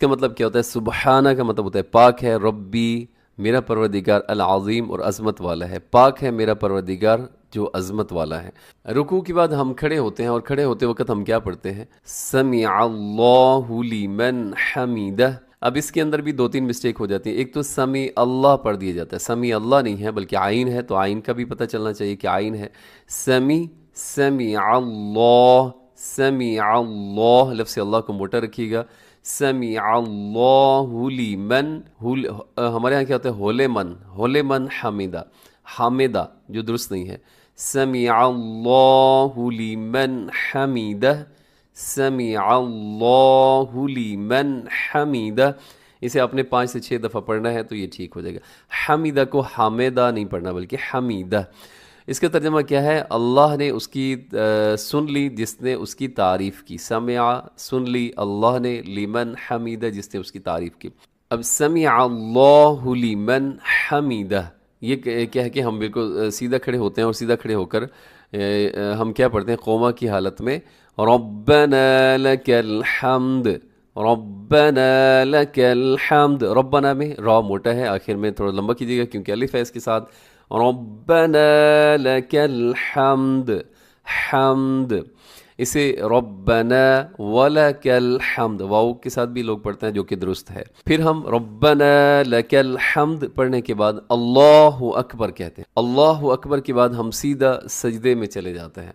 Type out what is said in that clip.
کا مطلب کیا ہوتا ہے؟ سبحانہ کا مطلب ہوتا ہے پاک ہے، ربی میرا پروردگار، العظیم اور عظمت والا ہے، پاک ہے میرا پروردگار جو عظمت والا ہے۔ رکوع کے بعد ہم کھڑے ہوتے ہیں، اور کھڑے ہوتے وقت ہم کیا پڑھتے ہیں؟ سمع اللہ لمن حمیدہ۔ اب اس کے اندر بھی دو تین مسٹیک ہو جاتی ہیں۔ ایک تو سمیع اللہ پڑھ دیا جاتا ہے، سمیع اللہ نہیں ہے بلکہ عین ہے، تو عین کا بھی پتہ چلنا چاہیے کہ عین ہے۔ سمیع اللہ، سمیع اللہ، لفظ اللہ کو موٹا رکھیے گا۔ سمیع اللہ لمن، ہمارے یہاں کیا ہوتا ہے؟ ہولے من حمیدہ، حامدہ جو درست نہیں ہے۔ سمیع اللہ لمن حمیدہ، سمیع اللہ لمن حمیدہ۔ اسے آپ نے 5 سے 6 دفعہ پڑھنا ہے تو یہ ٹھیک ہو جائے گا۔ حمیدہ کو حامدہ نہیں پڑھنا بلکہ حمیدہ۔ اس کا ترجمہ کیا ہے؟ اللہ نے اس کی سن لی جس نے اس کی تعریف کی، سمع سن لی اللہ نے، لمن حمیدہ جس نے اس کی تعریف کی۔ اب سمع اللہ لمن حمیدہ، یہ کہہ کے ہم بالکل سیدھا کھڑے ہوتے ہیں، اور سیدھا کھڑے ہو کر ہم کیا پڑھتے ہیں قوما کی حالت میں؟ ربنا لک الحمد، ربنا لک الحمد۔ ربنا میں را موٹا ہے، آخر میں تھوڑا لمبا کیجیے گا کیونکہ الف ہے اس کے ساتھ۔ ربنا لک الحمد، حمد، اسے ربنا ولک الحمد واو کے ساتھ بھی لوگ پڑھتے ہیں جو کہ درست ہے۔ پھر ہم ربنا لک الحمد پڑھنے کے بعد اللہ اکبر کہتے ہیں۔ اللہ اکبر کے بعد ہم سیدھا سجدے میں چلے جاتے ہیں۔